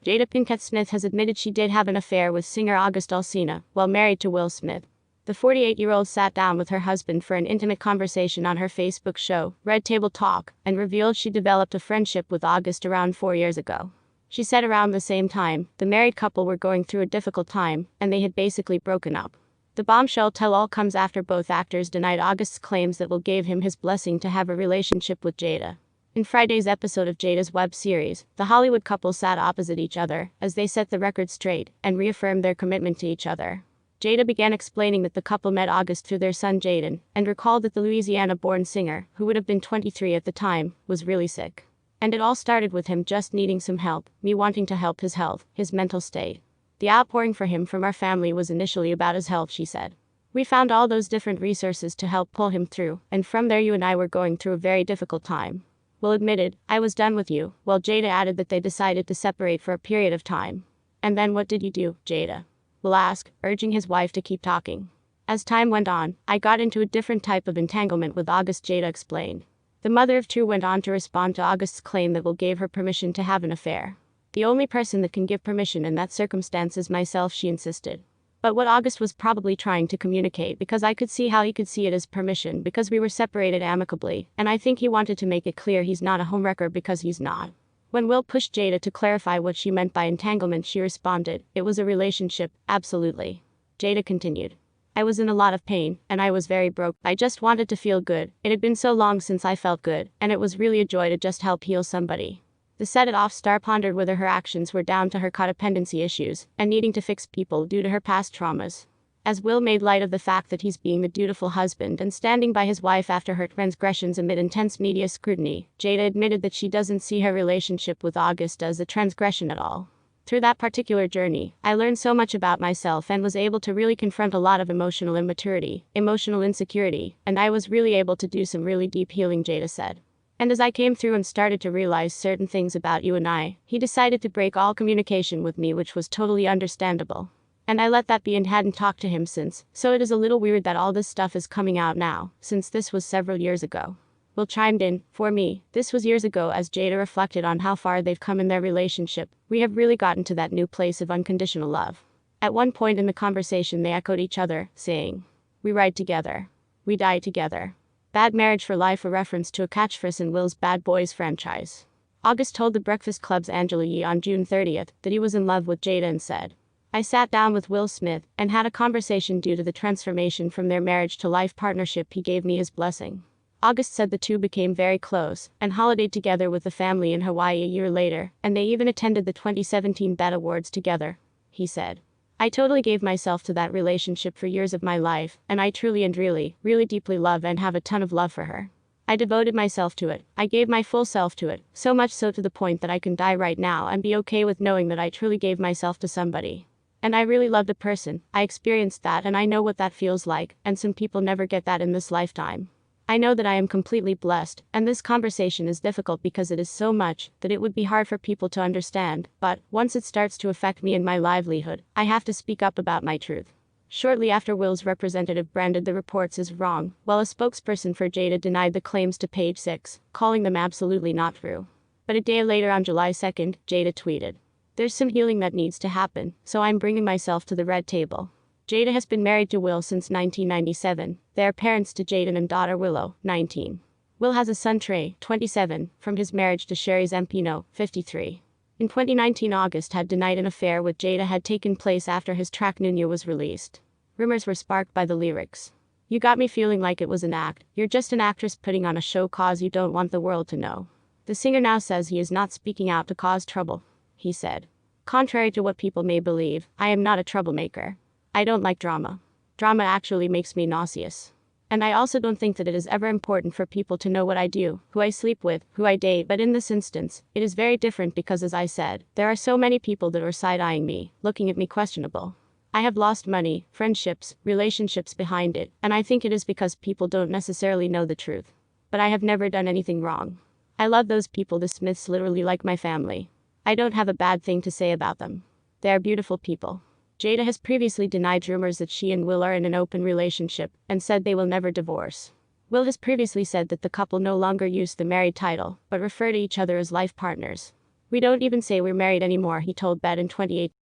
Jada Pinkett Smith has admitted she did have an affair with singer August Alsina while married to Will Smith. The 48-year-old sat down with her husband for an intimate conversation on her Facebook show, Red Table Talk, and revealed she developed a friendship with August around 4 years ago. She said around the same time, the married couple were going through a difficult time, and they had basically broken up. The bombshell tell-all comes after both actors denied August's claims that Will gave him his blessing to have a relationship with Jada. In Friday's episode of Jada's web series, the Hollywood couple sat opposite each other as they set the record straight and reaffirmed their commitment to each other. Jada began explaining that the couple met August through their son Jaden, and recalled that the Louisiana-born singer, who would have been 23 at the time, was really sick. And it all started with him just needing some help, me wanting to help his health, his mental state. The outpouring for him from our family was initially about his health, she said. We found all those different resources to help pull him through, and from there you and I were going through a very difficult time. Will admitted, I was done with you, while Jada added that they decided to separate for a period of time. And then what did you do, Jada? Will asked, urging his wife to keep talking. As time went on, I got into a different type of entanglement with August, Jada explained. The mother of two went on to respond to August's claim that Will gave her permission to have an affair. The only person that can give permission in that circumstance is myself, she insisted. But what August was probably trying to communicate, because I could see how he could see it as permission because we were separated amicably, and I think he wanted to make it clear he's not a homewrecker because he's not. When Will pushed Jada to clarify what she meant by entanglement, she responded, it was a relationship, absolutely. Jada continued. I was in a lot of pain, and I was very broke. I just wanted to feel good. It had been so long since I felt good, and it was really a joy to just help heal somebody. The Set It Off star pondered whether her actions were down to her codependency issues and needing to fix people due to her past traumas. As Will made light of the fact that he's being the dutiful husband and standing by his wife after her transgressions amid intense media scrutiny, Jada admitted that she doesn't see her relationship with August as a transgression at all. Through that particular journey, I learned so much about myself and was able to really confront a lot of emotional immaturity, emotional insecurity, and I was really able to do some really deep healing, Jada said. And as I came through and started to realize certain things about you and I, he decided to break all communication with me, which was totally understandable. And I let that be and hadn't talked to him since, so it is a little weird that all this stuff is coming out now, since this was several years ago. Will chimed in, for me, this was years ago. As Jada reflected on how far they've come in their relationship, we have really gotten to that new place of unconditional love. At one point in the conversation they echoed each other, saying, we ride together. We die together. Bad marriage for life, a reference to a catchphrase in Will's Bad Boys franchise. August told The Breakfast Club's Angela Yee on June 30th that he was in love with Jada and said, I sat down with Will Smith and had a conversation. Due to the transformation from their marriage to life partnership, he gave me his blessing. August said the two became very close and holidayed together with the family in Hawaii a year later, and they even attended the 2017 BET Awards together. He said, I totally gave myself to that relationship for years of my life, and I truly and really deeply love and have a ton of love for her. I devoted myself to it. I gave my full self to it, so much so to the point that I can die right now and be okay with knowing that I truly gave myself to somebody. And I really loved a person. I experienced that and I know what that feels like, and some people never get that in this lifetime. I know that I am completely blessed, and this conversation is difficult because it is so much that it would be hard for people to understand, but once it starts to affect me and my livelihood, I have to speak up about my truth. Shortly after, Will's representative branded the reports as wrong, while a spokesperson for Jada denied the claims to Page 6, calling them absolutely not true. But a day later, on July 2nd, Jada tweeted, there's some healing that needs to happen, so I'm bringing myself to the red table. Jada has been married to Will since 1997. They are parents to Jaden and daughter Willow, 19. Will has a son Trey, 27, from his marriage to Sherry Zampino, 53. In 2019, August had denied an affair with Jada had taken place after his track Nunya was released. Rumors were sparked by the lyrics. You got me feeling like it was an act. You're just an actress putting on a show cause you don't want the world to know. The singer now says he is not speaking out to cause trouble. He said, contrary to what people may believe, I am not a troublemaker. I don't like drama. Drama actually makes me nauseous. And I also don't think that it is ever important for people to know what I do, who I sleep with, who I date, but in this instance, it is very different because, as I said, there are so many people that are side-eyeing me, looking at me questionable. I have lost money, friendships, relationships behind it, and I think it is because people don't necessarily know the truth. But I have never done anything wrong. I love those people, the Smiths, literally like my family. I don't have a bad thing to say about them. They are beautiful people. Jada has previously denied rumors that she and Will are in an open relationship and said they will never divorce. Will has previously said that the couple no longer use the married title, but refer to each other as life partners. We don't even say we're married anymore, he told Bet in 2018.